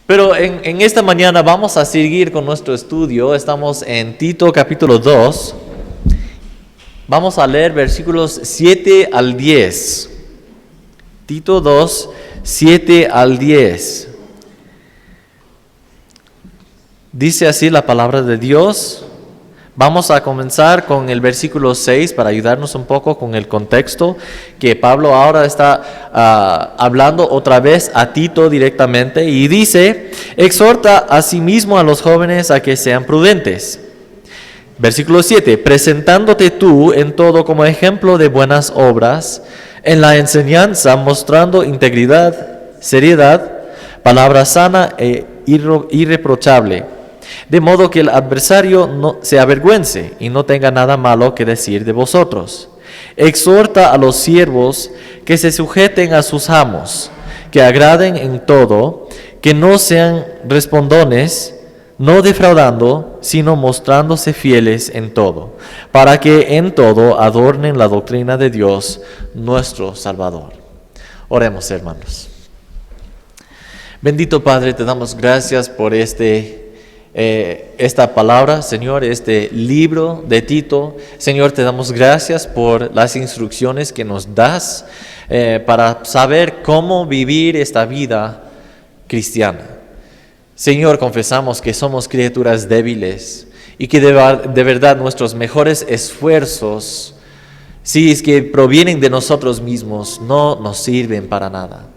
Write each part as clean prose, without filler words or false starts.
Pero en esta mañana vamos a seguir con nuestro estudio. Estamos en Tito capítulo 2. Vamos a leer versículos 7 al 10. Tito 2, 7 al 10. Dice así la palabra de Dios. Vamos a comenzar con el versículo 6 para ayudarnos un poco con el contexto que Pablo ahora está hablando otra vez a Tito directamente y dice: exhorta asimismo a los jóvenes a que sean prudentes. Versículo 7, presentándote tú en todo como ejemplo de buenas obras, en la enseñanza mostrando integridad, seriedad, palabra sana e irreprochable. De modo que el adversario no se avergüence y no tenga nada malo que decir de vosotros. Exhorta a los siervos que se sujeten a sus amos, que agraden en todo, que no sean respondones, no defraudando, sino mostrándose fieles en todo, para que en todo adornen la doctrina de Dios, nuestro Salvador. Oremos, hermanos. Bendito Padre, te damos gracias por esta palabra, Señor, este libro de Tito. Señor, te damos gracias por las instrucciones que nos das para saber cómo vivir esta vida cristiana. Señor, confesamos que somos criaturas débiles y que de verdad nuestros mejores esfuerzos, si es que provienen de nosotros mismos, no nos sirven para nada.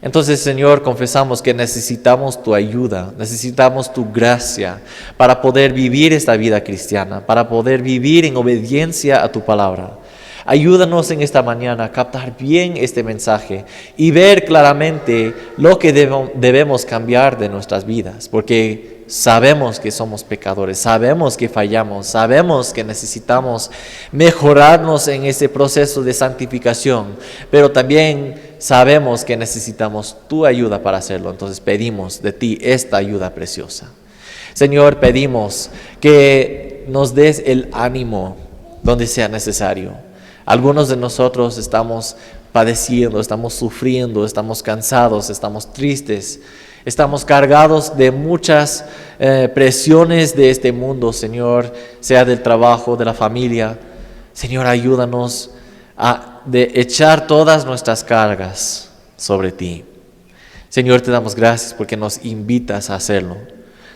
Entonces, Señor, confesamos que necesitamos tu ayuda, necesitamos tu gracia para poder vivir esta vida cristiana, para poder vivir en obediencia a tu palabra. Ayúdanos en esta mañana a captar bien este mensaje y ver claramente lo que debemos cambiar de nuestras vidas, porque sabemos que somos pecadores, sabemos que fallamos, sabemos que necesitamos mejorarnos en ese proceso de santificación, pero también sabemos que necesitamos tu ayuda para hacerlo. Entonces pedimos de ti esta ayuda preciosa. Señor, pedimos que nos des el ánimo donde sea necesario. Algunos de nosotros estamos padeciendo, estamos sufriendo, estamos cansados, estamos tristes, estamos cargados de muchas presiones de este mundo, Señor, sea del trabajo, de la familia. Señor, ayúdanos a echar todas nuestras cargas sobre ti. Señor, te damos gracias porque nos invitas a hacerlo,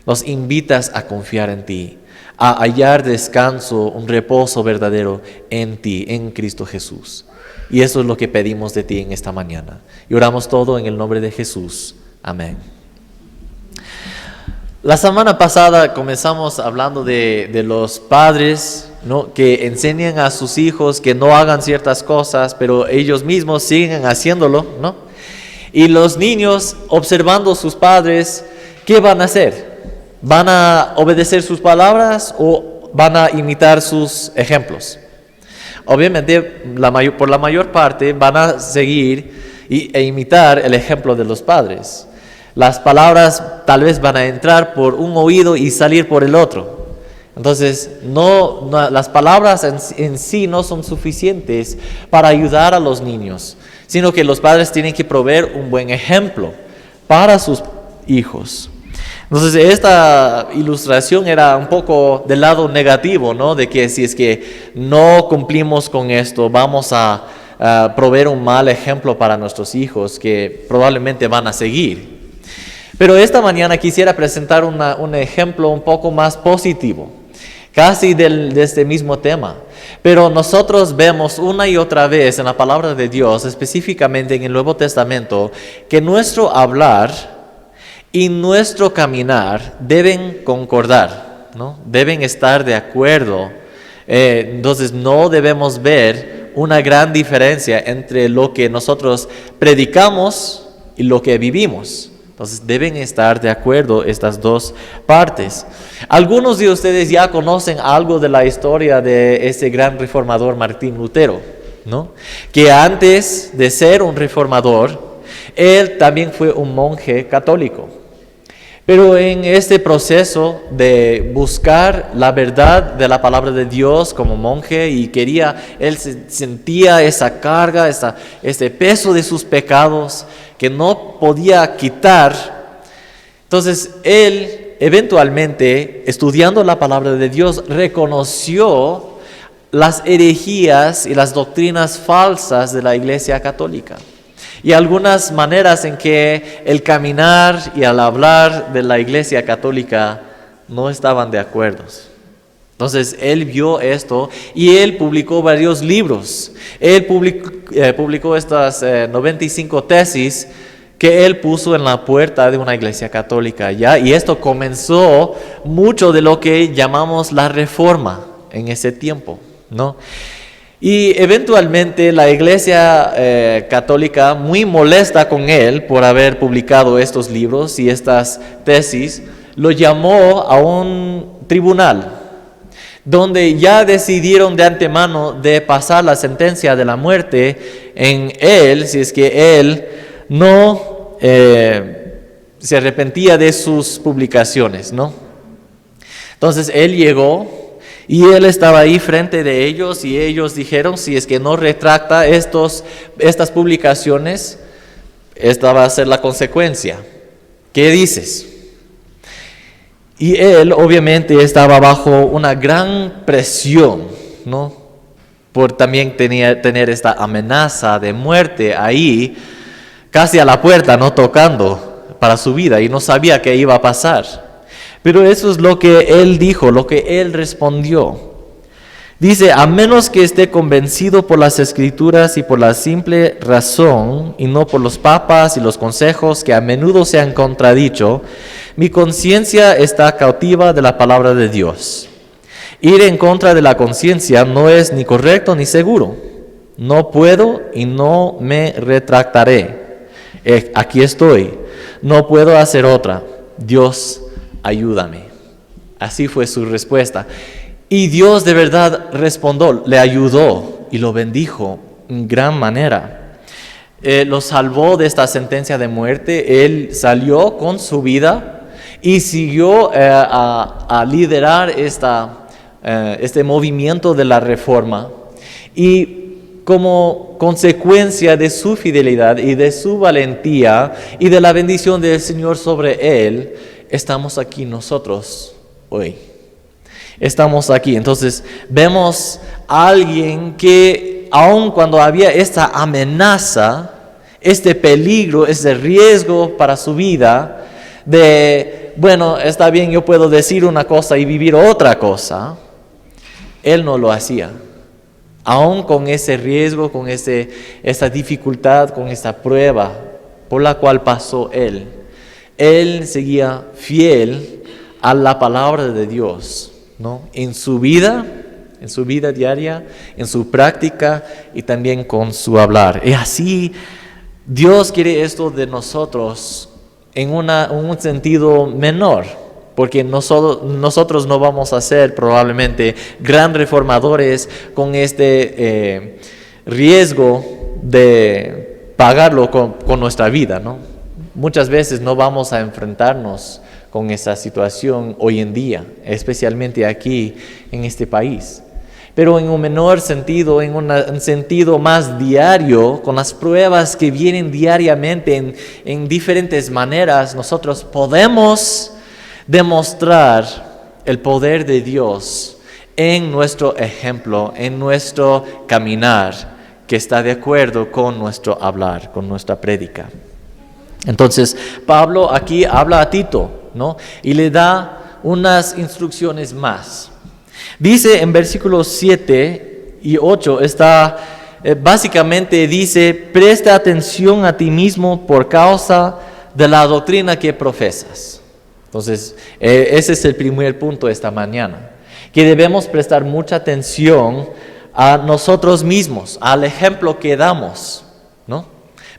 nos invitas a confiar en ti, a hallar descanso, un reposo verdadero en ti, en Cristo Jesús. Y eso es lo que pedimos de ti en esta mañana. Y oramos todo en el nombre de Jesús. Amén. La semana pasada comenzamos hablando de los padres, ¿no?, que enseñan a sus hijos que no hagan ciertas cosas, pero ellos mismos siguen haciéndolo, ¿no? Y los niños, observando a sus padres, ¿qué van a hacer? ¿Van a obedecer sus palabras o van a imitar sus ejemplos? Obviamente, por la mayor parte, van a seguir e imitar el ejemplo de los padres. Las palabras tal vez van a entrar por un oído y salir por el otro. Entonces, las palabras en sí no son suficientes para ayudar a los niños, sino que los padres tienen que proveer un buen ejemplo para sus hijos. Entonces, esta ilustración era un poco del lado negativo, ¿no? De que si es que no cumplimos con esto, vamos a proveer un mal ejemplo para nuestros hijos que probablemente van a seguir. Pero esta mañana quisiera presentar un ejemplo un poco más positivo, casi de este mismo tema. Pero nosotros vemos una y otra vez en la palabra de Dios, específicamente en el Nuevo Testamento, que nuestro hablar y nuestro caminar deben concordar, ¿no? Deben estar de acuerdo. Entonces no debemos ver una gran diferencia entre lo que nosotros predicamos y lo que vivimos. Entonces deben estar de acuerdo estas dos partes. Algunos de ustedes ya conocen algo de la historia de ese gran reformador Martín Lutero, ¿no? Que antes de ser un reformador, él también fue un monje católico. Pero en este proceso de buscar la verdad de la palabra de Dios como monje, él sentía esa carga, ese peso de sus pecados que no podía quitar. Entonces, él eventualmente, estudiando la palabra de Dios, reconoció las herejías y las doctrinas falsas de la Iglesia Católica. Y algunas maneras en que el caminar y el hablar de la Iglesia Católica no estaban de acuerdo. Entonces, él vio esto y él publicó varios libros. Él publicó estas 95 tesis que él puso en la puerta de una iglesia católica, ¿ya? Y esto comenzó mucho de lo que llamamos la Reforma en ese tiempo, ¿no? Y eventualmente la iglesia católica, muy molesta con él por haber publicado estos libros y estas tesis, lo llamó a un tribunal, donde ya decidieron de antemano de pasar la sentencia de la muerte en él, si es que él no se arrepentía de sus publicaciones, ¿no? Entonces él llegó y él estaba ahí frente de ellos y ellos dijeron, si es que no retracta estas publicaciones, esta va a ser la consecuencia. ¿Qué dices? Y él obviamente estaba bajo una gran presión, ¿no? Por también tener esta amenaza de muerte ahí, casi a la puerta, no tocando para su vida, y no sabía qué iba a pasar. Pero eso es lo que él dijo, lo que él respondió. Dice, a menos que esté convencido por las Escrituras y por la simple razón, y no por los papas y los consejos que a menudo se han contradicho, mi conciencia está cautiva de la palabra de Dios. Ir en contra de la conciencia no es ni correcto ni seguro. No puedo y no me retractaré. Aquí estoy. No puedo hacer otra. Dios, ayúdame. Así fue su respuesta. Y Dios de verdad respondió, le ayudó y lo bendijo en gran manera. Lo salvó de esta sentencia de muerte. Él salió con su vida y siguió a liderar este movimiento de la Reforma. Y como consecuencia de su fidelidad y de su valentía y de la bendición del Señor sobre él, estamos aquí nosotros hoy. Estamos aquí. Entonces vemos a alguien que aun cuando había esta amenaza, este peligro, este riesgo para su vida de, bueno, está bien, yo puedo decir una cosa y vivir otra cosa, él no lo hacía. Aún con ese riesgo, con esa dificultad, con esa prueba por la cual pasó él seguía fiel a la palabra de Dios, ¿no? En su vida diaria, en su práctica y también con su hablar. Y así Dios quiere esto de nosotros en un sentido menor. Porque nosotros no vamos a ser probablemente gran reformadores con este riesgo de pagarlo con nuestra vida, ¿no? Muchas veces no vamos a enfrentarnos con esa situación hoy en día, especialmente aquí en este país. Pero en un menor sentido, en un sentido más diario, con las pruebas que vienen diariamente en diferentes maneras, nosotros podemos demostrar el poder de Dios en nuestro ejemplo, en nuestro caminar, que está de acuerdo con nuestro hablar, con nuestra prédica. Entonces, Pablo aquí habla a Tito, ¿no? Y le da unas instrucciones más. Dice en versículos 7 y 8, básicamente dice, presta atención a ti mismo por causa de la doctrina que profesas. Entonces, ese es el primer punto esta mañana, que debemos prestar mucha atención a nosotros mismos, al ejemplo que damos, ¿no?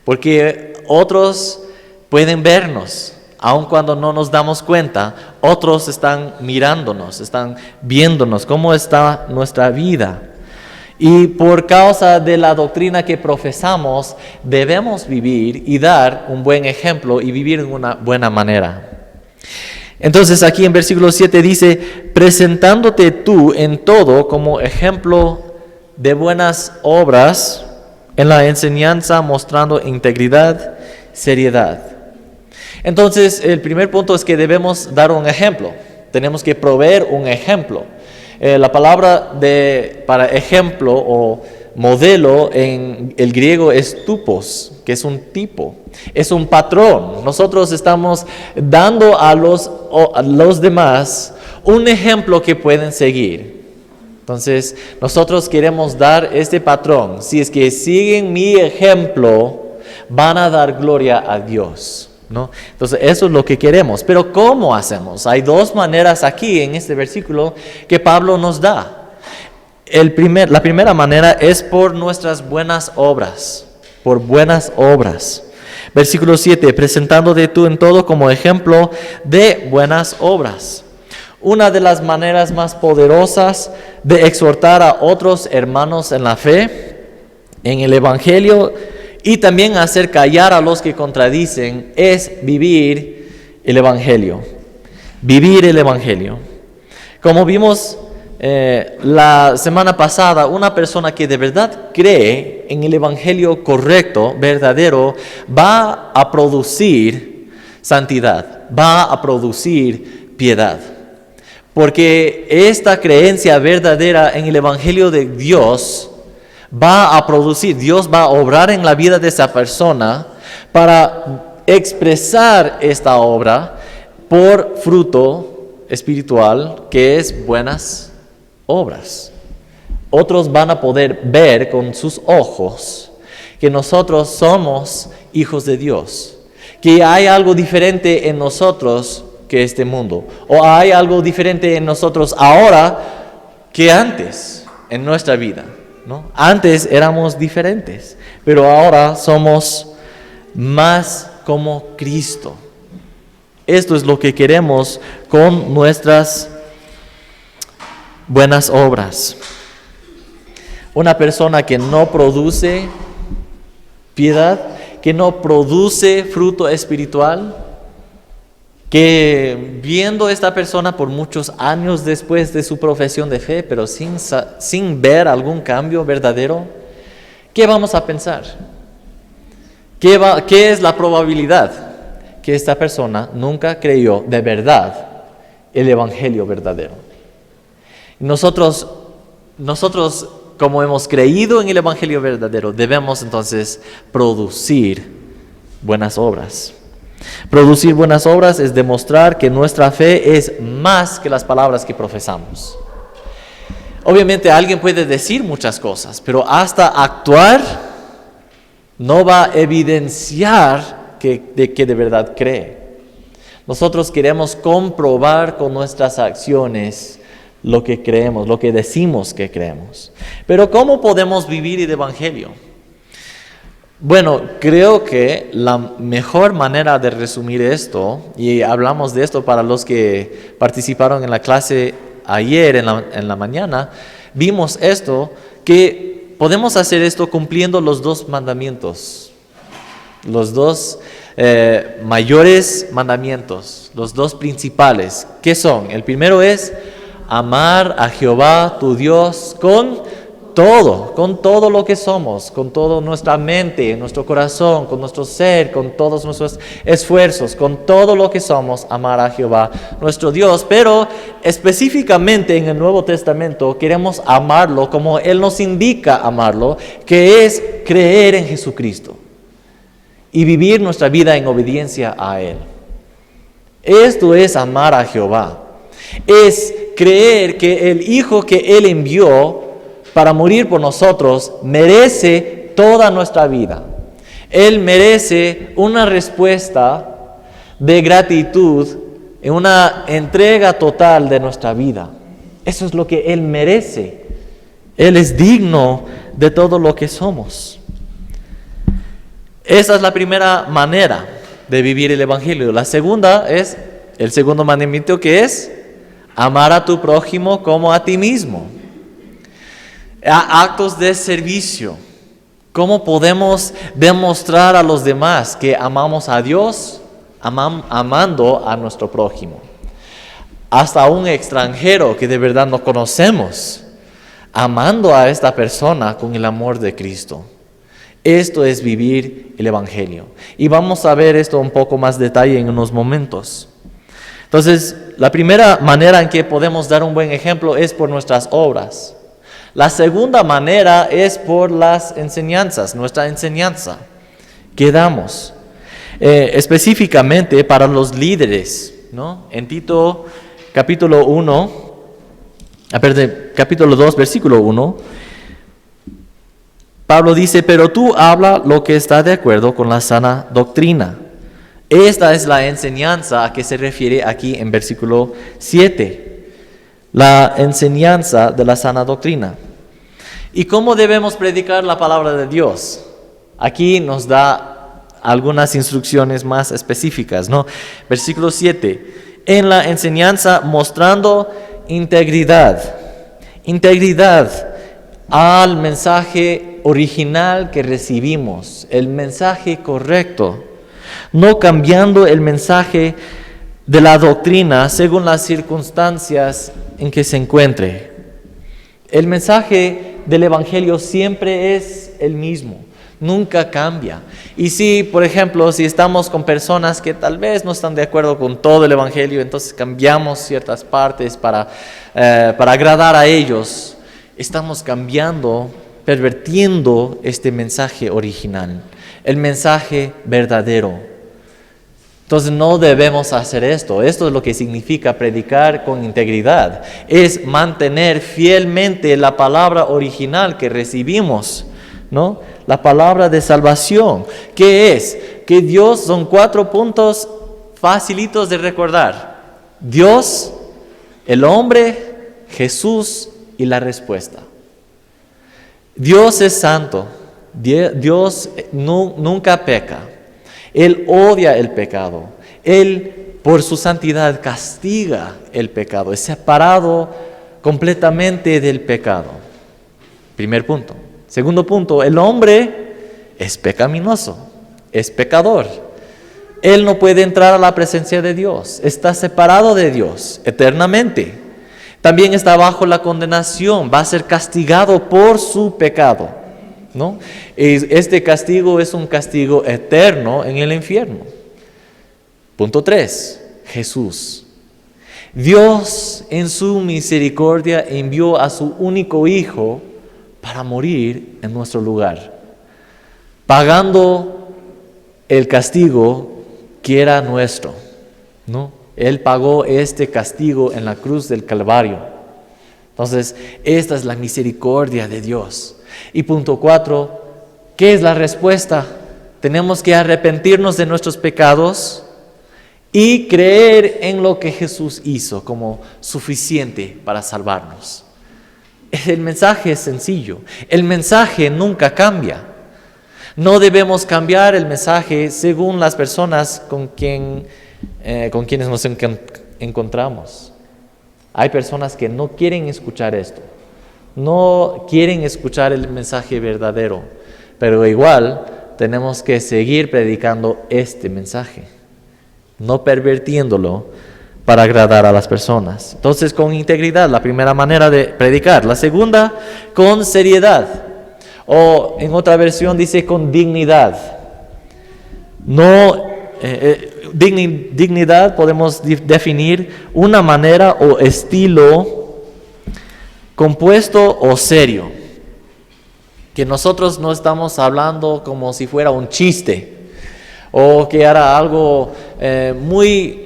Porque otros pueden vernos, aun cuando no nos damos cuenta, otros están mirándonos, están viéndonos cómo está nuestra vida. Y por causa de la doctrina que profesamos, debemos vivir y dar un buen ejemplo y vivir de una buena manera. Entonces aquí en versículo 7 dice, presentándote tú en todo como ejemplo de buenas obras, en la enseñanza mostrando integridad, seriedad. Entonces, el primer punto es que debemos dar un ejemplo. Tenemos que proveer un ejemplo. La palabra para ejemplo o modelo en el griego es tupos, que es un tipo, es un patrón. Nosotros estamos dando a los demás un ejemplo que pueden seguir. Entonces, nosotros queremos dar este patrón. Si es que siguen mi ejemplo, van a dar gloria a Dios, ¿no? Entonces, eso es lo que queremos. Pero ¿cómo hacemos? Hay dos maneras aquí en este versículo que Pablo nos da. La primera manera es por nuestras buenas obras, por buenas obras. Versículo 7, presentándote tú en todo como ejemplo de buenas obras. Una de las maneras más poderosas de exhortar a otros hermanos en la fe, en el Evangelio, y también hacer callar a los que contradicen, es vivir el Evangelio. Vivir el Evangelio. Como vimos la semana pasada, una persona que de verdad cree en el Evangelio correcto, verdadero, va a producir santidad, va a producir piedad. Porque esta creencia verdadera en el Evangelio de Dios va a producir, Dios va a obrar en la vida de esa persona para expresar esta obra por fruto espiritual que es buenas obras. Otros van a poder ver con sus ojos que nosotros somos hijos de Dios, que hay algo diferente en nosotros que este mundo, o hay algo diferente en nosotros ahora que antes en nuestra vida, ¿no? Antes éramos diferentes, pero ahora somos más como Cristo. Esto es lo que queremos con nuestras buenas obras. Una persona que no produce piedad, que no produce fruto espiritual, que viendo esta persona por muchos años después de su profesión de fe, pero sin ver algún cambio verdadero, ¿qué vamos a pensar? ¿Qué es la probabilidad? Que esta persona nunca creyó de verdad el Evangelio verdadero. Nosotros, como hemos creído en el Evangelio verdadero, debemos entonces producir buenas obras. Producir buenas obras es demostrar que nuestra fe es más que las palabras que profesamos. Obviamente alguien puede decir muchas cosas, pero hasta actuar no va a evidenciar que de verdad cree. Nosotros queremos comprobar con nuestras acciones lo que creemos, lo que decimos que creemos. Pero ¿cómo podemos vivir el Evangelio? Bueno, creo que la mejor manera de resumir esto, y hablamos de esto para los que participaron en la clase ayer en la mañana, vimos esto, que podemos hacer esto cumpliendo los dos mandamientos, los dos mayores mandamientos, los dos principales. ¿Qué son? El primero es amar a Jehová tu Dios con todo lo que somos, con toda nuestra mente, nuestro corazón, con nuestro ser, con todos nuestros esfuerzos, con todo lo que somos, amar a Jehová nuestro Dios. Pero específicamente en el Nuevo Testamento queremos amarlo como Él nos indica amarlo, que es creer en Jesucristo y vivir nuestra vida en obediencia a Él. Esto es amar a Jehová. Es creer que el Hijo que Él envió para morir por nosotros merece toda nuestra vida. Él merece una respuesta de gratitud, una entrega total de nuestra vida. Eso es lo que Él merece. Él es digno de todo lo que somos. Esa es la primera manera de vivir el Evangelio. La segunda es el segundo mandamiento, que es amar a tu prójimo como a ti mismo. Actos de servicio. ¿Cómo podemos demostrar a los demás que amamos a Dios? Amando a nuestro prójimo. Hasta a un extranjero que de verdad no conocemos. Amando a esta persona con el amor de Cristo. Esto es vivir el Evangelio. Y vamos a ver esto un poco más detalle en unos momentos. Entonces, la primera manera en que podemos dar un buen ejemplo es por nuestras obras. La segunda manera es por las enseñanzas, nuestra enseñanza que damos. Específicamente para los líderes, ¿no? En Tito capítulo 2, versículo 1, Pablo dice, pero tú habla lo que está de acuerdo con la sana doctrina. Esta es la enseñanza a que se refiere aquí en versículo 7. La enseñanza de la sana doctrina. ¿Y cómo debemos predicar la palabra de Dios? Aquí nos da algunas instrucciones más específicas, ¿no? Versículo 7. En la enseñanza mostrando integridad al mensaje original que recibimos, el mensaje correcto, no cambiando el mensaje de la doctrina según las circunstancias en que se encuentre. El mensaje del Evangelio siempre es el mismo, nunca cambia. Y si, por ejemplo, si estamos con personas que tal vez no están de acuerdo con todo el Evangelio, entonces cambiamos ciertas partes para agradar a ellos, estamos cambiando, pervirtiendo este mensaje original, el mensaje verdadero. Entonces no debemos hacer esto. Esto es lo que significa predicar con integridad. Es mantener fielmente la palabra original que recibimos, ¿no? La palabra de salvación. ¿Qué es? Que Dios son 4 puntos facilitos de recordar. Dios, el hombre, Jesús y la respuesta. Dios es santo. Dios nunca peca. Él odia el pecado. Él, por su santidad, castiga el pecado. Es separado completamente del pecado. Primer punto. Segundo punto, el hombre es pecaminoso, es pecador. Él no puede entrar a la presencia de Dios. Está separado de Dios eternamente. También está bajo la condenación. Va a ser castigado por su pecado, ¿no? Este castigo es un castigo eterno en el infierno. Punto 3, Jesús. Dios en su misericordia envió a su único Hijo para morir en nuestro lugar, pagando el castigo que era nuestro, ¿no? Él pagó este castigo en la cruz del Calvario. Entonces, esta es la misericordia de Dios. Y punto 4, ¿qué es la respuesta? Tenemos que arrepentirnos de nuestros pecados y creer en lo que Jesús hizo como suficiente para salvarnos. El mensaje es sencillo. El mensaje nunca cambia. No debemos cambiar el mensaje según las personas con quienes nos encontramos. Hay personas que no quieren escuchar esto. No quieren escuchar el mensaje verdadero, pero igual tenemos que seguir predicando este mensaje, no pervirtiéndolo para agradar a las personas. Entonces, con integridad, la primera manera de predicar. La segunda, con seriedad, o en otra versión dice con dignidad. Dignidad podemos definir una manera o estilo compuesto o serio, que nosotros no estamos hablando como si fuera un chiste o que era algo muy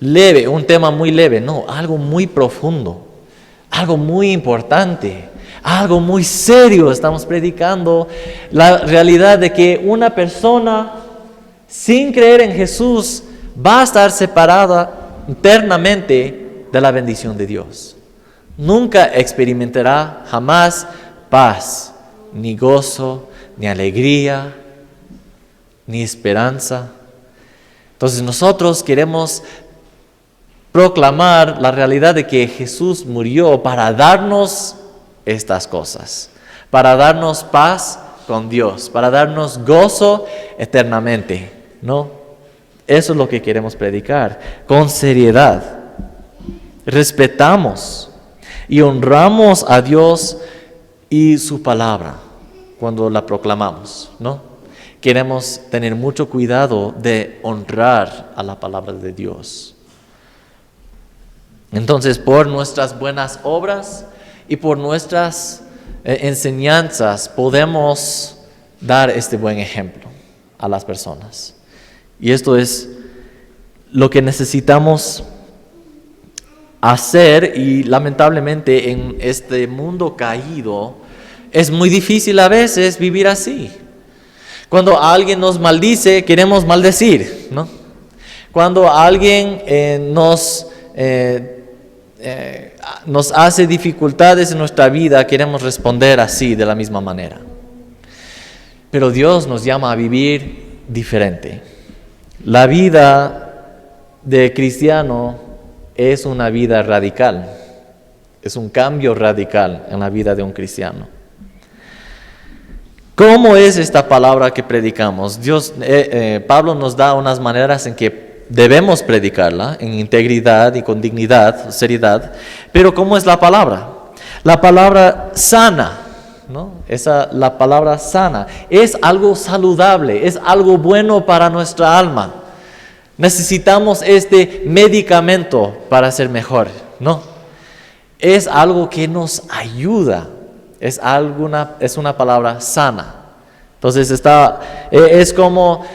leve, un tema muy leve. No, algo muy profundo, algo muy importante, algo muy serio. Estamos predicando la realidad de que una persona sin creer en Jesús va a estar separada eternamente de la bendición de Dios. Nunca experimentará jamás paz, ni gozo, ni alegría, ni esperanza. Entonces nosotros queremos proclamar la realidad de que Jesús murió para darnos estas cosas, para darnos paz con Dios, para darnos gozo eternamente, ¿no? Eso es lo que queremos predicar, con seriedad. Respetamos y honramos a Dios y su palabra. cuando la proclamamos, ¿no? Queremos tener mucho cuidado de honrar a la palabra de Dios. Entonces, por nuestras buenas obras y por nuestras enseñanzas podemos dar este buen ejemplo a las personas. Y esto es lo que necesitamos hacer, y lamentablemente en este mundo caído es muy difícil a veces vivir así. Cuando alguien nos maldice, queremos maldecir, ¿no? Cuando alguien nos hace dificultades en nuestra vida, queremos responder así, de la misma manera. Pero Dios nos llama a vivir diferente. La vida de cristiano es una vida radical. Es un cambio radical en la vida de un cristiano. ¿Cómo es esta palabra que predicamos? Pablo nos da unas maneras en que debemos predicarla, en integridad y con dignidad, seriedad. Pero ¿cómo es la palabra? La palabra sana, ¿no? La palabra sana es algo saludable, es algo bueno para nuestra alma. Necesitamos este medicamento para ser mejor, ¿no? Es algo que nos ayuda. Es una palabra sana. Entonces es como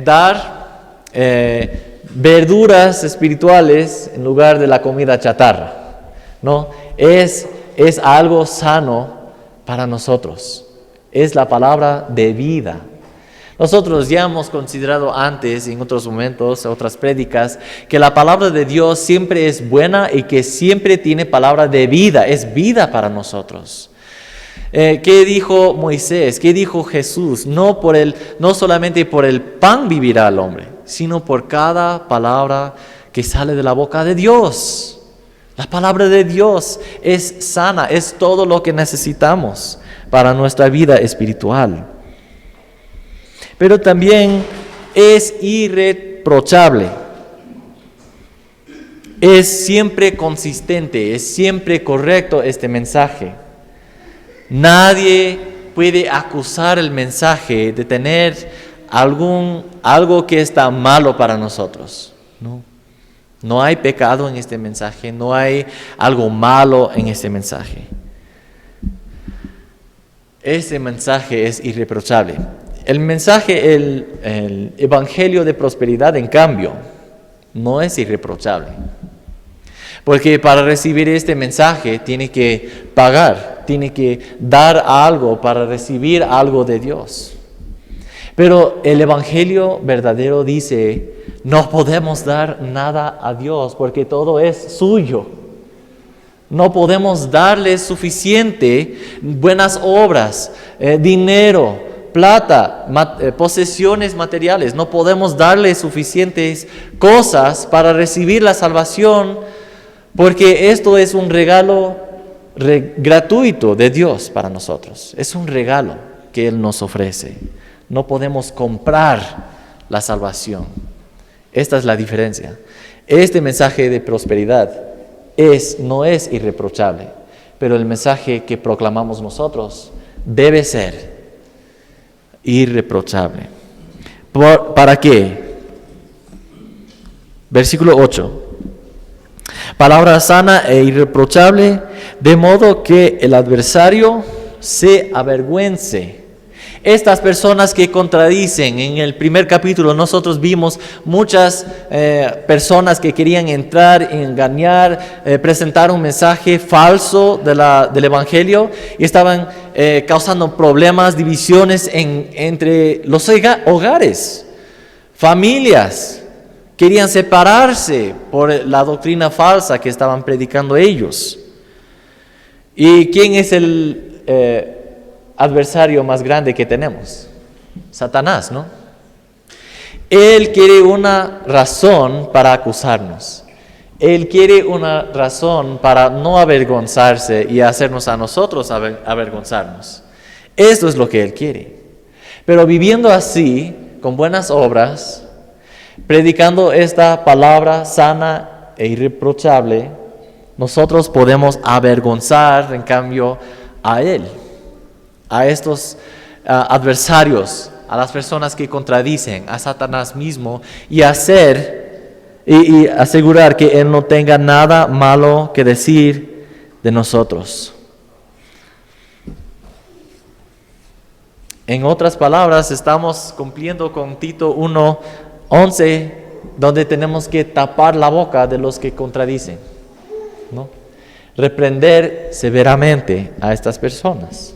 dar verduras espirituales en lugar de la comida chatarra, ¿no? Es algo sano para nosotros. Es la palabra de vida. Nosotros ya hemos considerado antes, en otros momentos, otras prédicas, que la palabra de Dios siempre es buena y que siempre tiene palabra de vida. Es vida para nosotros. ¿Qué dijo Moisés? ¿Qué dijo Jesús? No solamente por el pan vivirá el hombre, sino por cada palabra que sale de la boca de Dios. La palabra de Dios es sana, es todo lo que necesitamos para nuestra vida espiritual. Pero también es irreprochable. Es siempre consistente, es siempre correcto este mensaje. Nadie puede acusar el mensaje de tener algo que está malo para nosotros. No hay pecado en este mensaje, no hay algo malo en este mensaje. Este mensaje es irreprochable. El mensaje, el evangelio de prosperidad, en cambio, no es irreprochable. Porque para recibir este mensaje tiene que pagar, tiene que dar algo para recibir algo de Dios. Pero el evangelio verdadero dice, no podemos dar nada a Dios porque todo es suyo. No podemos darle suficiente buenas obras, dinero, plata, posesiones materiales. No podemos darle suficientes cosas para recibir la salvación, porque esto es un regalo gratuito de Dios para nosotros. Es un regalo que Él nos ofrece. No podemos comprar la salvación. Esta es la diferencia. Este mensaje de prosperidad no es irreprochable, pero el mensaje que proclamamos nosotros debe ser irreprochable. ¿Para qué? Versículo 8. Palabra sana e irreprochable, de modo que el adversario se avergüence. Estas personas que contradicen, en el primer capítulo nosotros vimos muchas personas que querían entrar, engañar, presentar un mensaje falso del evangelio y estaban causando problemas, divisiones entre los hogares, familias. Querían separarse por la doctrina falsa que estaban predicando ellos. ¿Y quién es el adversario más grande que tenemos? Satanás, ¿no? Él quiere una razón para acusarnos. Él quiere una razón para no avergonzarse y hacernos a nosotros avergonzarnos. Esto es lo que Él quiere. Pero viviendo así, con buenas obras, predicando esta palabra sana e irreprochable, nosotros podemos avergonzar, en cambio, a Él, a estos adversarios, a las personas que contradicen, a Satanás mismo, y asegurar que Él no tenga nada malo que decir de nosotros. En otras palabras, estamos cumpliendo con Tito 1:11, donde tenemos que tapar la boca de los que contradicen, ¿no? Reprender severamente a estas personas.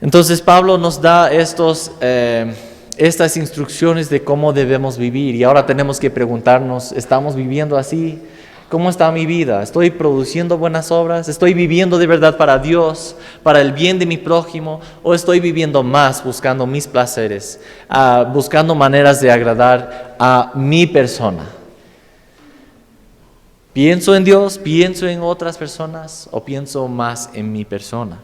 Entonces Pablo nos da estas instrucciones de cómo debemos vivir, y ahora tenemos que preguntarnos, ¿estamos viviendo así? ¿Cómo está mi vida? ¿Estoy produciendo buenas obras? ¿Estoy viviendo de verdad para Dios, para el bien de mi prójimo? ¿O estoy viviendo más buscando mis placeres, buscando maneras de agradar a mi persona? ¿Pienso en Dios? ¿Pienso en otras personas? ¿O pienso más en mi persona?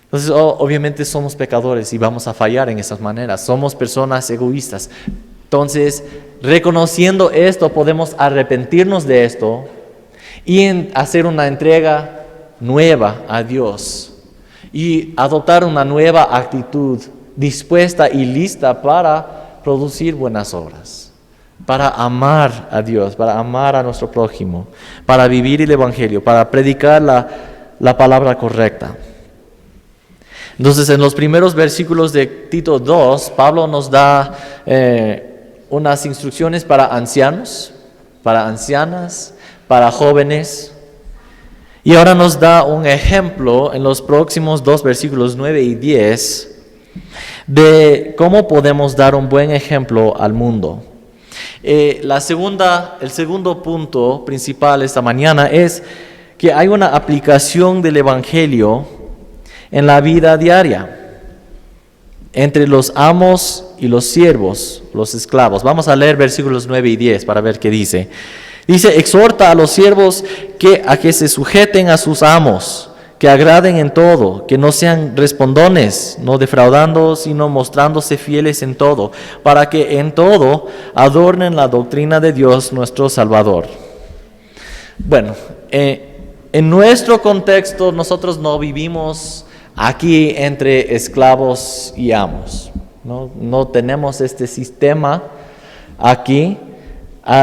Entonces, obviamente somos pecadores y vamos a fallar en esas maneras. Somos personas egoístas. Entonces, reconociendo esto, podemos arrepentirnos de esto y hacer una entrega nueva a Dios y adoptar una nueva actitud dispuesta y lista para producir buenas obras, para amar a Dios, para amar a nuestro prójimo, para vivir el Evangelio, para predicar la palabra correcta. Entonces, en los primeros versículos de Tito 2, Pablo nos da unas instrucciones para ancianos, para ancianas, para jóvenes. Y ahora nos da un ejemplo en los próximos 2 versículos 9 y 10 de cómo podemos dar un buen ejemplo al mundo. El segundo punto principal esta mañana es que hay una aplicación del Evangelio en la vida diaria, entre los amos y los siervos, los esclavos. Vamos a leer versículos 9 y 10 para ver qué dice. Dice, exhorta a los siervos a que se sujeten a sus amos, que agraden en todo, que no sean respondones, no defraudando, sino mostrándose fieles en todo, para que en todo adornen la doctrina de Dios nuestro Salvador. Bueno, en nuestro contexto nosotros no vivimos aquí entre esclavos y amos, no tenemos este sistema aquí.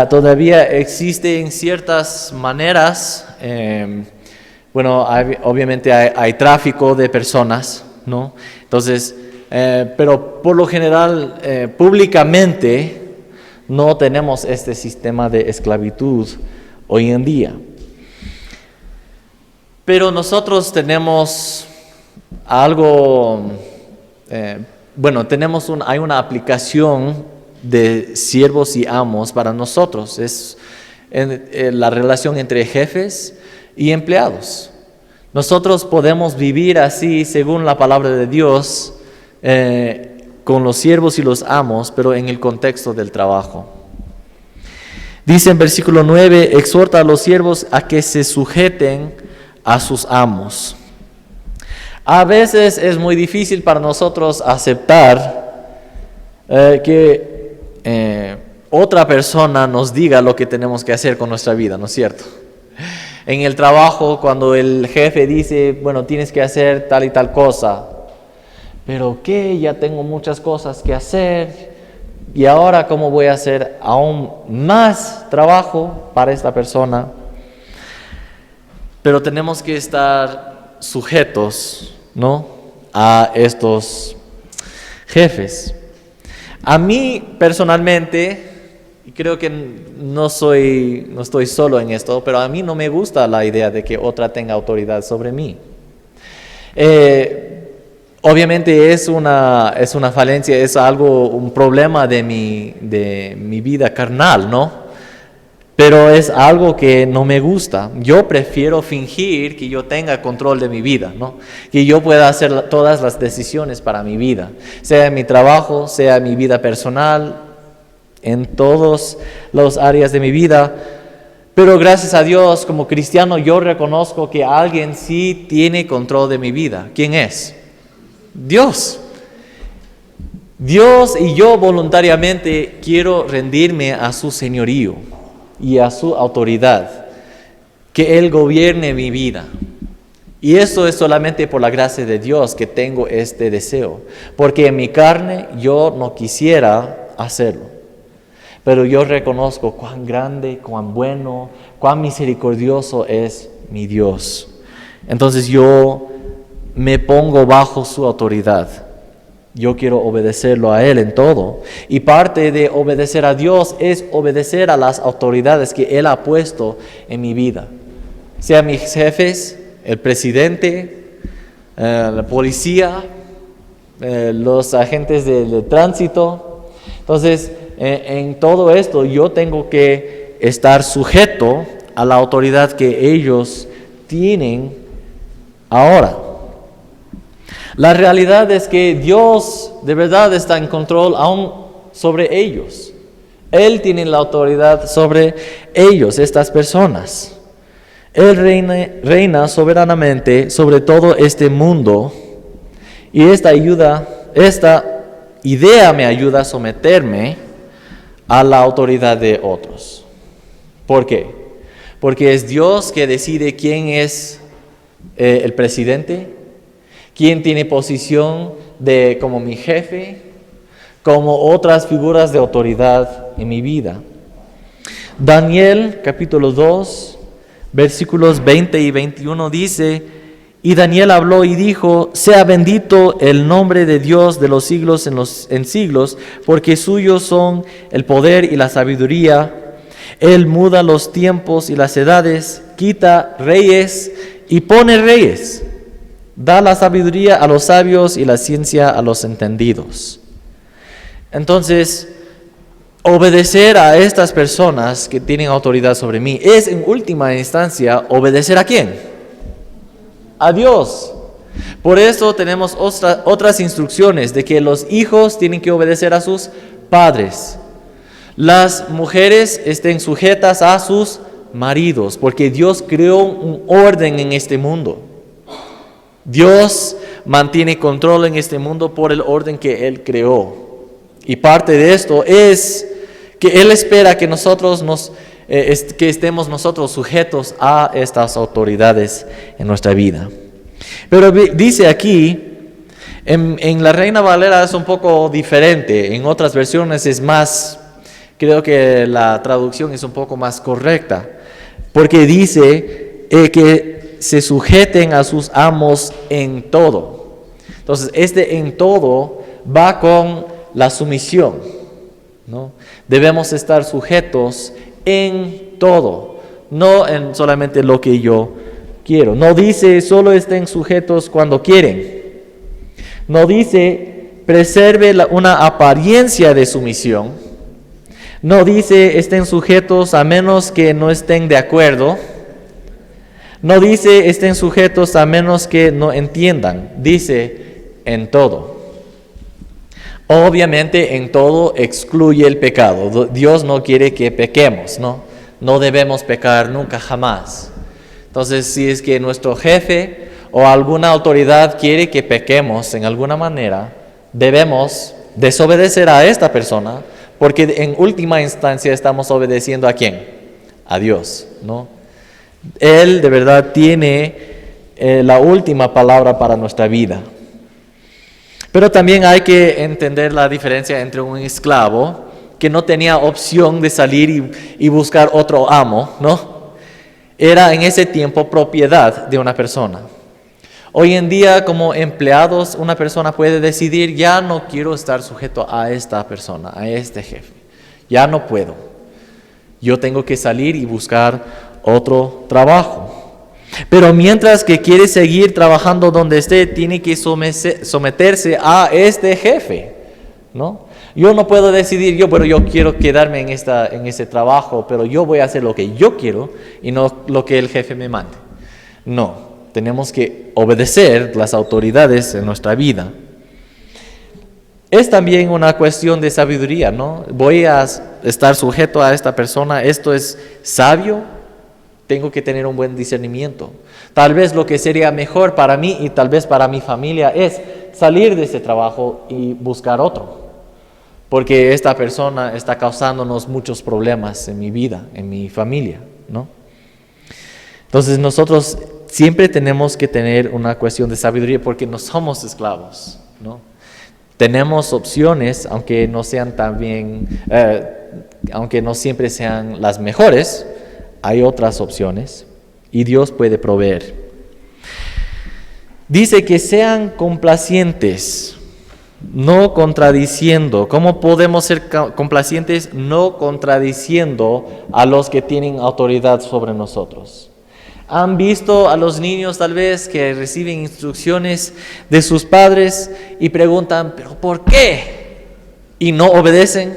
Todavía existe en ciertas maneras, obviamente hay tráfico de personas, ¿no? Entonces, pero por lo general, públicamente, no tenemos este sistema de esclavitud hoy en día. Pero nosotros tenemos algo, hay una aplicación de siervos y amos para nosotros. Es la relación entre jefes y empleados. Nosotros podemos vivir así según la palabra de Dios con los siervos y los amos, pero en el contexto del trabajo. Dice en versículo 9, exhorta a los siervos a que se sujeten a sus amos. A veces es muy difícil para nosotros aceptar que otra persona nos diga lo que tenemos que hacer con nuestra vida, ¿no es cierto? En el trabajo, cuando el jefe dice, tienes que hacer tal y tal cosa, pero ¿qué? Ya tengo muchas cosas que hacer, y ahora ¿cómo voy a hacer aún más trabajo para esta persona? Pero tenemos que estar sujetos, ¿no?, a estos jefes. A mí personalmente, y creo que no estoy solo en esto, pero a mí no me gusta la idea de que otra tenga autoridad sobre mí. Obviamente es una falencia, es un problema de mi vida carnal, ¿no? Pero es algo que no me gusta. Yo prefiero fingir que yo tenga control de mi vida, ¿no? Que yo pueda hacer todas las decisiones para mi vida, sea en mi trabajo, sea en mi vida personal, en todas las áreas de mi vida. Pero gracias a Dios, como cristiano, yo reconozco que alguien sí tiene control de mi vida. ¿Quién es? Dios. Dios, y yo voluntariamente quiero rendirme a su señorío y a su autoridad, que Él gobierne mi vida. Y eso es solamente por la gracia de Dios que tengo este deseo. Porque en mi carne yo no quisiera hacerlo. Pero yo reconozco cuán grande, cuán bueno, cuán misericordioso es mi Dios. Entonces yo me pongo bajo su autoridad. Yo quiero obedecerlo a Él en todo. Y parte de obedecer a Dios es obedecer a las autoridades que Él ha puesto en mi vida. Sea mis jefes, el presidente, la policía, los agentes de tránsito. Entonces, en todo esto yo tengo que estar sujeto a la autoridad que ellos tienen ahora. La realidad es que Dios de verdad está en control aún sobre ellos. Él tiene la autoridad sobre ellos, estas personas. Él reina soberanamente sobre todo este mundo y esta idea me ayuda a someterme a la autoridad de otros. ¿Por qué? Porque es Dios que decide quién es el presidente, quién tiene posición como mi jefe, como otras figuras de autoridad en mi vida. Daniel capítulo 2. Versículos 20 y 21 dice, y Daniel habló y dijo, sea bendito el nombre de Dios de los siglos en siglos, porque suyos son el poder y la sabiduría. Él muda los tiempos y las edades, quita reyes y pone reyes. Da la sabiduría a los sabios y la ciencia a los entendidos. Entonces, obedecer a estas personas que tienen autoridad sobre mí es en última instancia obedecer ¿a quién? A Dios. Por eso tenemos otras instrucciones de que los hijos tienen que obedecer a sus padres. Las mujeres estén sujetas a sus maridos, porque Dios creó un orden en este mundo. Dios mantiene control en este mundo por el orden que Él creó. Y parte de esto es que Él espera que que estemos nosotros sujetos a estas autoridades en nuestra vida. Pero dice aquí, en la Reina Valera es un poco diferente, en otras versiones es más, creo que la traducción es un poco más correcta, porque dice que se sujeten a sus amos en todo. Entonces, en todo va con la sumisión, ¿no? Debemos estar sujetos en todo, no en solamente lo que yo quiero. No dice solo estén sujetos cuando quieren. No dice preserve una apariencia de sumisión. No dice estén sujetos a menos que no estén de acuerdo. No dice estén sujetos a menos que no entiendan. Dice en todo. Obviamente en todo excluye el pecado. Dios no quiere que pequemos, ¿no? No debemos pecar nunca, jamás. Entonces, si es que nuestro jefe o alguna autoridad quiere que pequemos en alguna manera, debemos desobedecer a esta persona, porque en última instancia estamos obedeciendo ¿a quién? A Dios, ¿no? Él de verdad tiene la última palabra para nuestra vida. Pero también hay que entender la diferencia entre un esclavo que no tenía opción de salir y buscar otro amo, ¿no? Era en ese tiempo propiedad de una persona. Hoy en día, como empleados, una persona puede decidir, ya no quiero estar sujeto a esta persona, a este jefe. Ya no puedo. Yo tengo que salir y buscar otro trabajo. Pero mientras que quiere seguir trabajando donde esté, tiene que someterse a este jefe, ¿no? Yo no puedo decidir, yo quiero quedarme en ese trabajo, pero yo voy a hacer lo que yo quiero y no lo que el jefe me mande. No, tenemos que obedecer las autoridades en nuestra vida. Es también una cuestión de sabiduría, ¿no? Voy a estar sujeto a esta persona, esto es sabio. Tengo que tener un buen discernimiento. Tal vez lo que sería mejor para mí y tal vez para mi familia es salir de ese trabajo y buscar otro. Porque esta persona está causándonos muchos problemas en mi vida, en mi familia, ¿no? Entonces nosotros siempre tenemos que tener una cuestión de sabiduría porque no somos esclavos, ¿no? Tenemos opciones, aunque no sean también, aunque no siempre sean las mejores, hay otras opciones y Dios puede proveer. Dice que sean complacientes, no contradiciendo. ¿Cómo podemos ser complacientes? No contradiciendo a los que tienen autoridad sobre nosotros. ¿Han visto a los niños tal vez que reciben instrucciones de sus padres y preguntan, ¿pero por qué? Y no obedecen.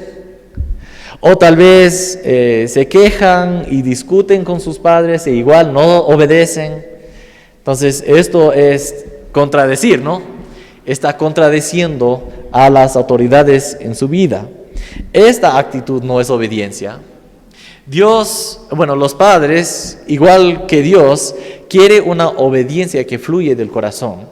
O tal vez se quejan y discuten con sus padres e igual no obedecen. Entonces esto es contradecir, ¿no? Está contradiciendo a las autoridades en su vida. Esta actitud no es obediencia. Dios, los padres, igual que Dios, quiere una obediencia que fluye del corazón.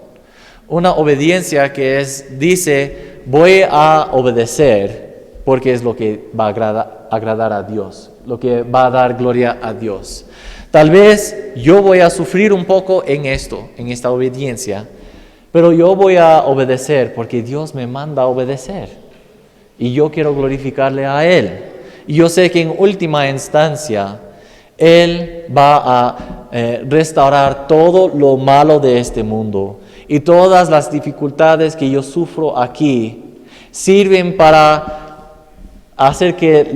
Una obediencia que dice, voy a obedecer porque es lo que va a agradar a Dios, lo que va a dar gloria a Dios. Tal vez yo voy a sufrir un poco en esta obediencia, pero yo voy a obedecer porque Dios me manda a obedecer. Y yo quiero glorificarle a Él. Y yo sé que en última instancia, Él va a restaurar todo lo malo de este mundo. Y todas las dificultades que yo sufro aquí sirven para hacer que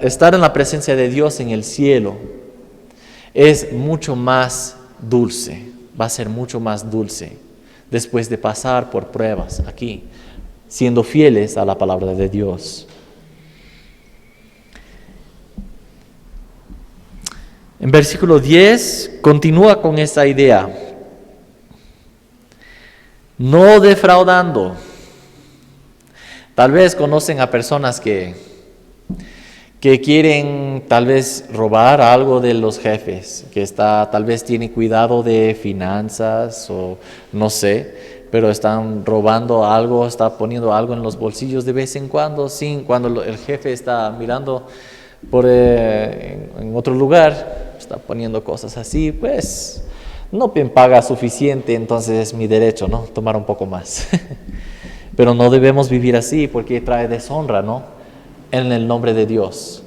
estar en la presencia de Dios en el cielo es mucho más dulce. Va a ser mucho más dulce después de pasar por pruebas aquí, siendo fieles a la palabra de Dios. En versículo 10 continúa con esta idea. No defraudando. Tal vez conocen a personas que quieren tal vez robar algo de los jefes, que tal vez tiene cuidado de finanzas o no sé, pero están robando algo, está poniendo algo en los bolsillos de vez en cuando, cuando el jefe está mirando en otro lugar, está poniendo cosas así, pues no me paga suficiente, entonces es mi derecho, ¿no? Tomar un poco más. Pero no debemos vivir así porque trae deshonra, ¿no? En el nombre de Dios,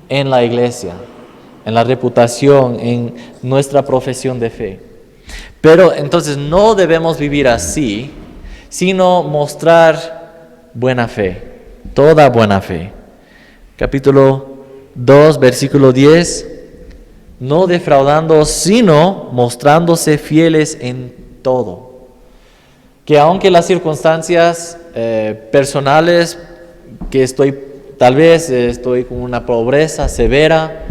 en la iglesia, en la reputación, en nuestra profesión de fe. Pero entonces no debemos vivir así, sino mostrar buena fe, toda buena fe. Capítulo 2, versículo 10, no defraudando, sino mostrándose fieles en todo. Que aunque las circunstancias personales que tal vez estoy con una pobreza severa,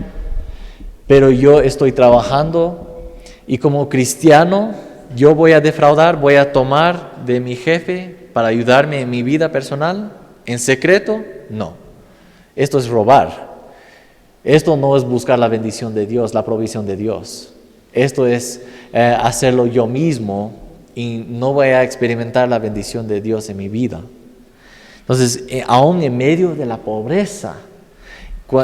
pero yo estoy trabajando y como cristiano yo voy a defraudar, voy a tomar de mi jefe para ayudarme en mi vida personal, en secreto, no. Esto es robar. Esto no es buscar la bendición de Dios, la provisión de Dios. Esto es hacerlo yo mismo y no voy a experimentar la bendición de Dios en mi vida. Entonces, aún en medio de la pobreza,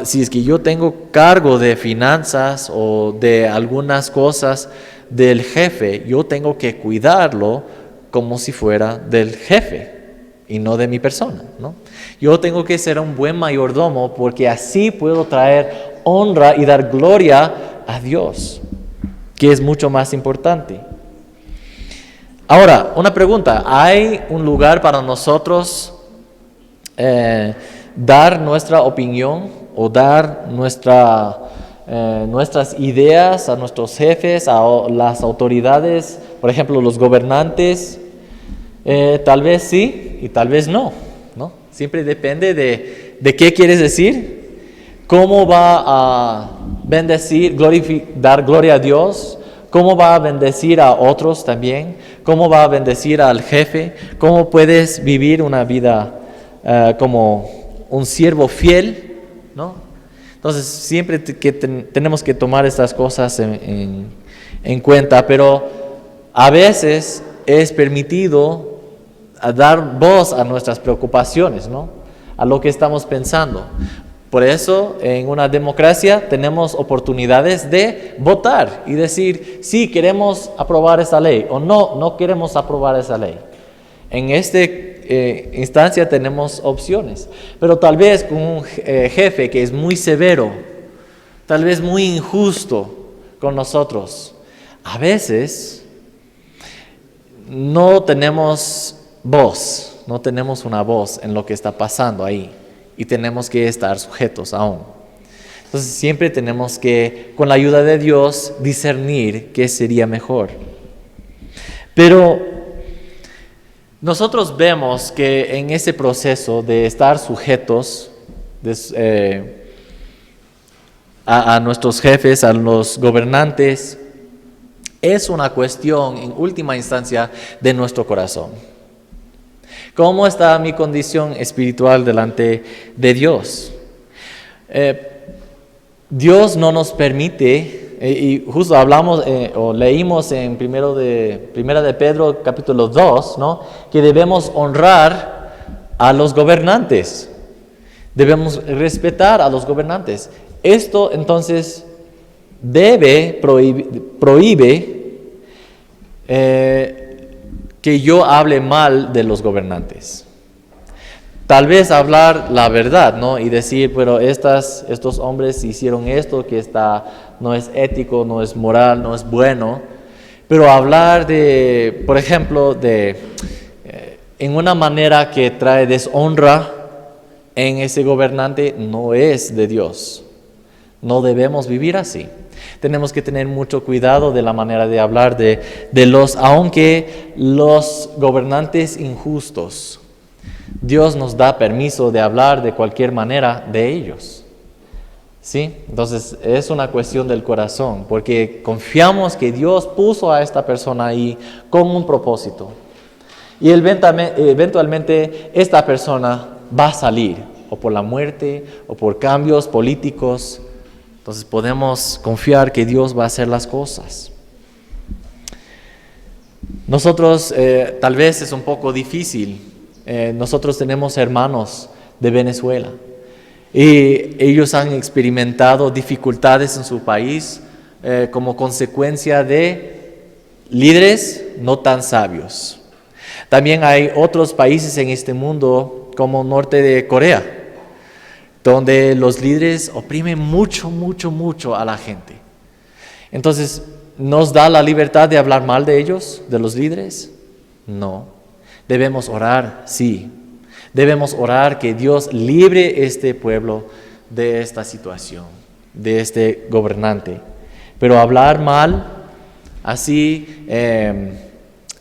si es que yo tengo cargo de finanzas o de algunas cosas del jefe, yo tengo que cuidarlo como si fuera del jefe y no de mi persona, ¿no? Yo tengo que ser un buen mayordomo porque así puedo traer honra y dar gloria a Dios, que es mucho más importante. Ahora, una pregunta, ¿hay un lugar para nosotros dar nuestra opinión o dar nuestras ideas a nuestros jefes, a las autoridades, por ejemplo, los gobernantes? Tal vez sí y tal vez no, ¿no? Siempre depende de qué quieres decir, cómo va a bendecir, dar gloria a Dios, cómo va a bendecir a otros también, cómo va a bendecir al jefe, cómo puedes vivir una vida como un siervo fiel, ¿no? Entonces siempre tenemos que tomar estas cosas en cuenta, pero a veces es permitido dar voz a nuestras preocupaciones, ¿no? A lo que estamos pensando. Por eso, en una democracia tenemos oportunidades de votar y decir, sí, queremos aprobar esa ley, o no, no queremos aprobar esa ley. En esta instancia tenemos opciones, pero tal vez con un jefe que es muy severo, tal vez muy injusto con nosotros, a veces no tenemos voz, no tenemos una voz en lo que está pasando ahí. Y tenemos que estar sujetos aún. Entonces siempre tenemos que, con la ayuda de Dios, discernir qué sería mejor. Pero nosotros vemos que en ese proceso de estar sujetos a nuestros jefes, a los gobernantes, es una cuestión en última instancia de nuestro corazón. ¿Cómo está mi condición espiritual delante de Dios? Dios no nos permite, y justo hablamos o leímos en Primera de Pedro capítulo 2, ¿no? Que debemos honrar a los gobernantes, debemos respetar a los gobernantes. Esto entonces prohíbe que yo hable mal de los gobernantes. Tal vez hablar la verdad, ¿no? Y decir, pero estos hombres hicieron esto que no es ético, no es moral, no es bueno. Pero hablar de, por ejemplo, en una manera que trae deshonra en ese gobernante, no es de Dios. No debemos vivir así. Tenemos que tener mucho cuidado de la manera de hablar aunque los gobernantes injustos, Dios nos da permiso de hablar de cualquier manera de ellos. ¿Sí? Entonces es una cuestión del corazón, porque confiamos que Dios puso a esta persona ahí con un propósito. Y eventualmente esta persona va a salir, o por la muerte, o por cambios políticos. Entonces podemos confiar que Dios va a hacer las cosas. Nosotros, tal vez es un poco difícil. Nosotros tenemos hermanos de Venezuela y ellos han experimentado dificultades en su país como consecuencia de líderes no tan sabios. También hay otros países en este mundo como norte de Corea, donde los líderes oprimen mucho a la gente. Entonces, ¿nos da la libertad de hablar mal de ellos, de los líderes? No. Debemos orar, sí. Debemos orar que Dios libre este pueblo de esta situación, de este gobernante. Pero hablar mal, así,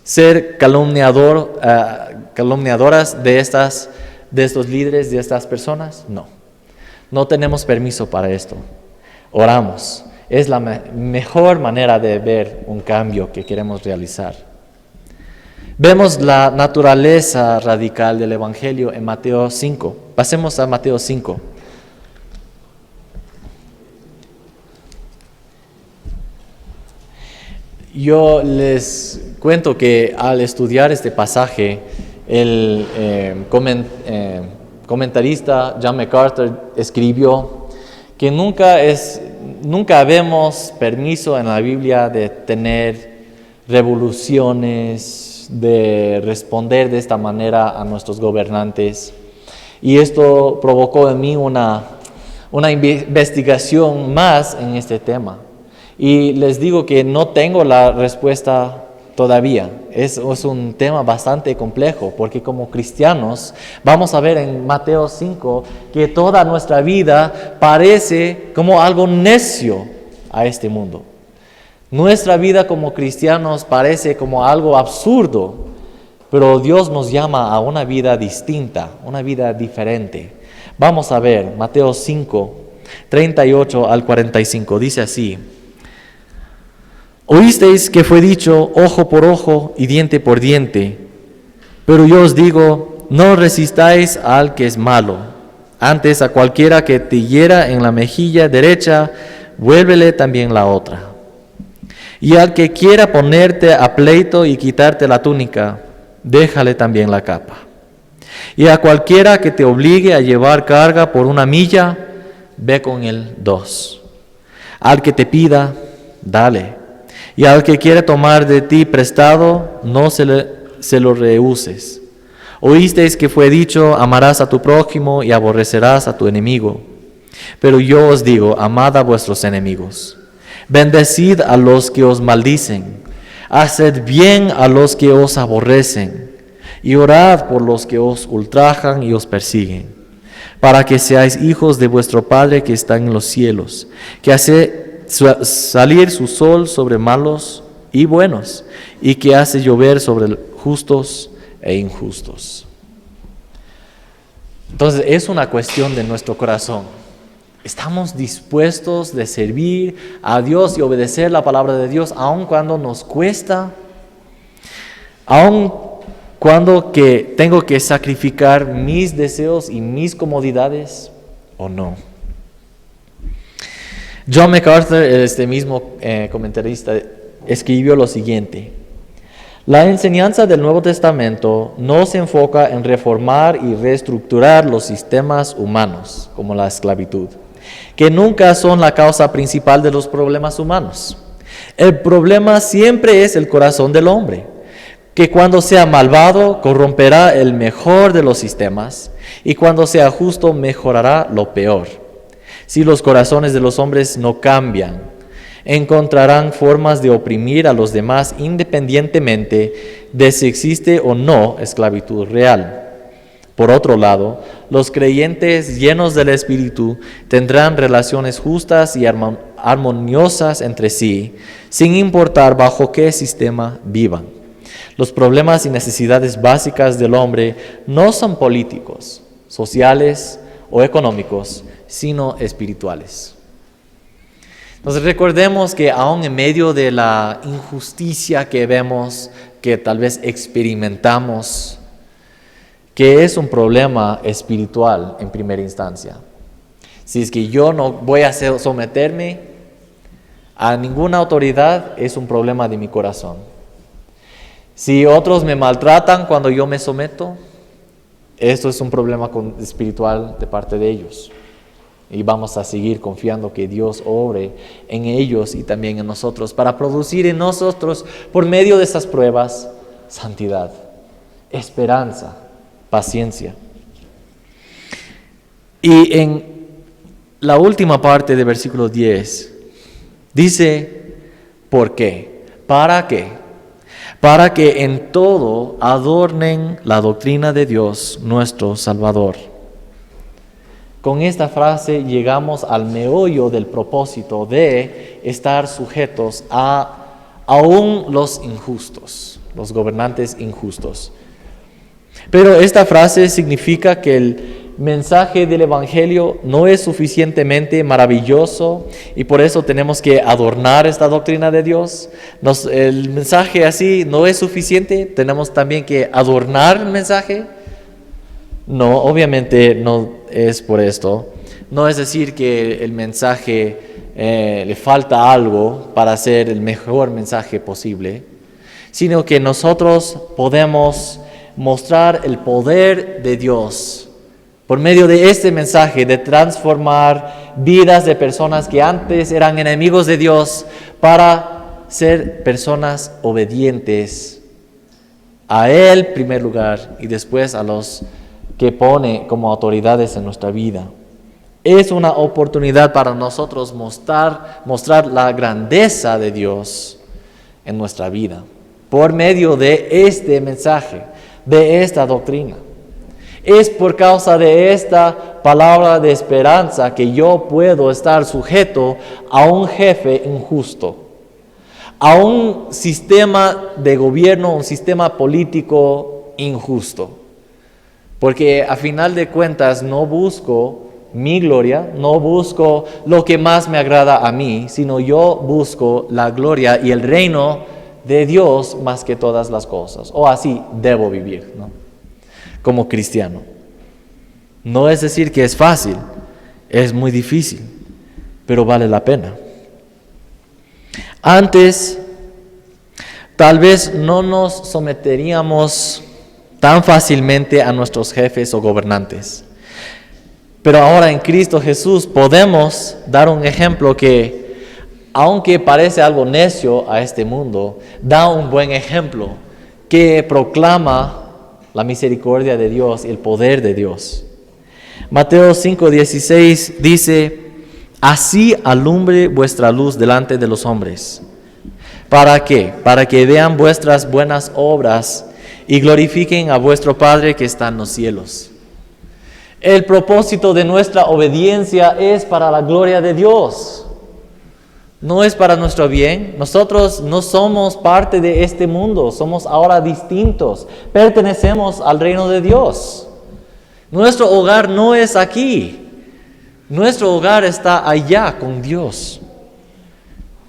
ser calumniadoras de estos líderes, de estas personas, no. No tenemos permiso para esto. Oramos. Es la mejor manera de ver un cambio que queremos realizar. Vemos la naturaleza radical del Evangelio en Mateo 5. Pasemos a Mateo 5. Yo les cuento que al estudiar este pasaje, el comentarista John MacArthur escribió que nunca vemos permiso en la Biblia de tener revoluciones, de responder de esta manera a nuestros gobernantes. Y esto provocó en mí una investigación más en este tema. Y les digo que no tengo la respuesta todavía. Es un tema bastante complejo, porque como cristianos vamos a ver en Mateo 5 que toda nuestra vida parece como algo necio a este mundo. Nuestra vida como cristianos parece como algo absurdo, pero Dios nos llama a una vida distinta, una vida diferente. Vamos a ver Mateo 5, 38 al 45, dice así: Oísteis que fue dicho ojo por ojo y diente por diente, pero yo os digo, no resistáis al que es malo. Antes a cualquiera que te hiera en la mejilla derecha, vuélvele también la otra. Y al que quiera ponerte a pleito y quitarte la túnica, déjale también la capa. Y a cualquiera que te obligue a llevar carga por una milla, ve con el 2. Al que te pida, dale. Y al que quiere tomar de ti prestado, no se lo rehuses. Oísteis que fue dicho, amarás a tu prójimo y aborrecerás a tu enemigo. Pero yo os digo, amad a vuestros enemigos. Bendecid a los que os maldicen. Haced bien a los que os aborrecen. Y orad por los que os ultrajan y os persiguen, para que seáis hijos de vuestro Padre que está en los cielos, que hace salir su sol sobre malos y buenos, y que hace llover sobre justos e injustos. Entonces es una cuestión de nuestro corazón. ¿Estamos dispuestos de servir a Dios y obedecer la palabra de Dios aun cuando nos cuesta? Aun cuando que tengo que sacrificar mis deseos y mis comodidades o no. John MacArthur, este mismo comentarista, escribió lo siguiente: la enseñanza del Nuevo Testamento no se enfoca en reformar y reestructurar los sistemas humanos, como la esclavitud, que nunca son la causa principal de los problemas humanos. El problema siempre es el corazón del hombre, que cuando sea malvado corromperá el mejor de los sistemas, y cuando sea justo mejorará lo peor. Si los corazones de los hombres no cambian, encontrarán formas de oprimir a los demás independientemente de si existe o no esclavitud real. Por otro lado, los creyentes llenos del Espíritu tendrán relaciones justas y armoniosas entre sí, sin importar bajo qué sistema vivan. Los problemas y necesidades básicas del hombre no son políticos, sociales o económicos, sino espirituales. Entonces recordemos que aún en medio de la injusticia que vemos, que tal vez experimentamos, que es un problema espiritual en primera instancia. Si es que yo no voy a someterme a ninguna autoridad, es un problema de mi corazón. Si otros me maltratan cuando yo me someto, esto es un problema espiritual de parte de ellos. Y vamos a seguir confiando que Dios obre en ellos y también en nosotros para producir en nosotros, por medio de esas pruebas, santidad, esperanza, paciencia. Y en la última parte del versículo 10 dice, ¿por qué? ¿Para qué? Para que en todo adornen la doctrina de Dios, nuestro Salvador. Con esta frase llegamos al meollo del propósito de estar sujetos a aún los injustos, los gobernantes injustos. Pero esta frase significa que el mensaje del Evangelio no es suficientemente maravilloso y por eso tenemos que adornar esta doctrina de Dios. El mensaje así no es suficiente, tenemos también que adornar el mensaje. No, obviamente no es por esto. No es decir que el mensaje le falta algo para ser el mejor mensaje posible, sino que nosotros podemos mostrar el poder de Dios por medio de este mensaje de transformar vidas de personas que antes eran enemigos de Dios para ser personas obedientes a Él en primer lugar y después a los que pone como autoridades en nuestra vida. Es una oportunidad para nosotros mostrar la grandeza de Dios en nuestra vida por medio de este mensaje, de esta doctrina. Es por causa de esta palabra de esperanza que yo puedo estar sujeto a un jefe injusto, a un sistema de gobierno, un sistema político injusto. Porque a final de cuentas no busco mi gloria, no busco lo que más me agrada a mí, sino yo busco la gloria y el reino de Dios más que todas las cosas. O así debo vivir, ¿no? Como cristiano. No es decir que es fácil, es muy difícil, pero vale la pena. Antes, tal vez no nos someteríamos tan fácilmente a nuestros jefes o gobernantes, Pero ahora en Cristo Jesús podemos dar un ejemplo que, aunque parece algo necio a este mundo, da un buen ejemplo que proclama la misericordia de Dios y el poder de Dios. Mateo 5:16 dice: así alumbre vuestra luz delante de los hombres. ¿Para qué? Para que vean vuestras buenas obras y glorifiquen a vuestro Padre que está en los cielos. El propósito de nuestra obediencia es para la gloria de Dios. No es para nuestro bien. Nosotros no somos parte de este mundo. Somos ahora distintos. Pertenecemos al reino de Dios. Nuestro hogar no es aquí. Nuestro hogar está allá con Dios.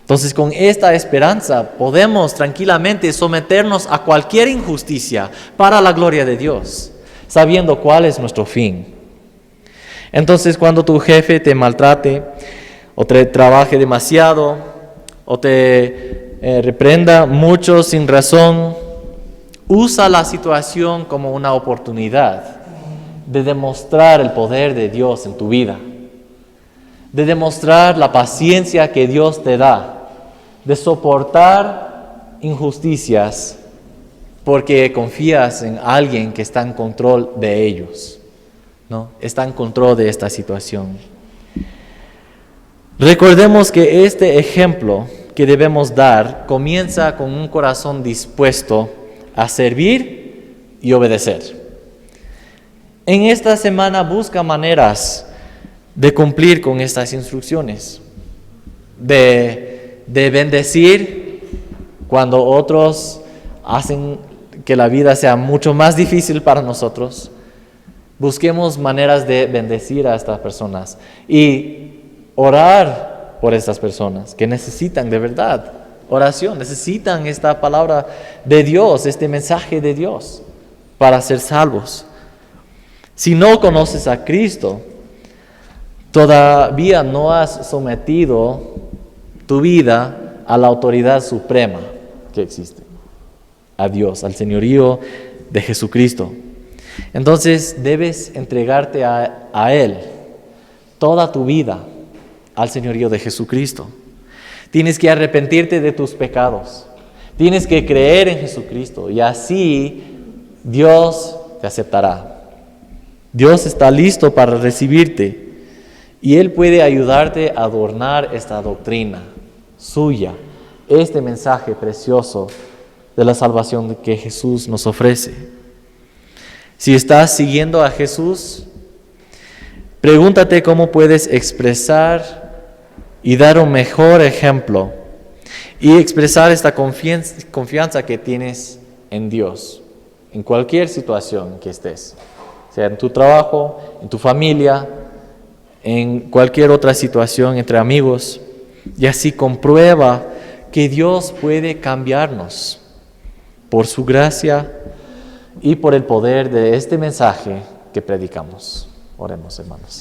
Entonces, con esta esperanza podemos tranquilamente someternos a cualquier injusticia para la gloria de Dios, sabiendo cuál es nuestro fin. Entonces, cuando tu jefe te maltrate o te trabaje demasiado o te reprenda mucho sin razón, usa la situación como una oportunidad de demostrar el poder de Dios en tu vida, de demostrar la paciencia que Dios te da, de soportar injusticias porque confías en alguien que está en control de ellos, ¿no? Está en control de esta situación. Recordemos que este ejemplo que debemos dar comienza con un corazón dispuesto a servir y obedecer. En esta semana busca maneras de cumplir con estas instrucciones, de bendecir cuando otros hacen que la vida sea mucho más difícil para nosotros. Busquemos maneras de bendecir a estas personas y orar por estas personas que necesitan de verdad oración, necesitan esta palabra de Dios, este mensaje de Dios para ser salvos. Si no conoces a Cristo, todavía no has sometido tu vida a la autoridad suprema que existe, a Dios, al señorío de Jesucristo. Entonces debes entregarte a Él toda tu vida, al señorío de Jesucristo. Tienes que arrepentirte de tus pecados, tienes que creer en Jesucristo y así Dios te aceptará. Dios está listo para recibirte y Él puede ayudarte a adornar esta doctrina suya, este mensaje precioso de la salvación que Jesús nos ofrece. Si estás siguiendo a Jesús, pregúntate cómo puedes expresar y dar un mejor ejemplo y expresar esta confianza que tienes en Dios, en cualquier situación que estés, sea en tu trabajo, en tu familia, en cualquier otra situación entre amigos, y así comprueba que Dios puede cambiarnos por su gracia y por el poder de este mensaje que predicamos. Oremos, hermanos.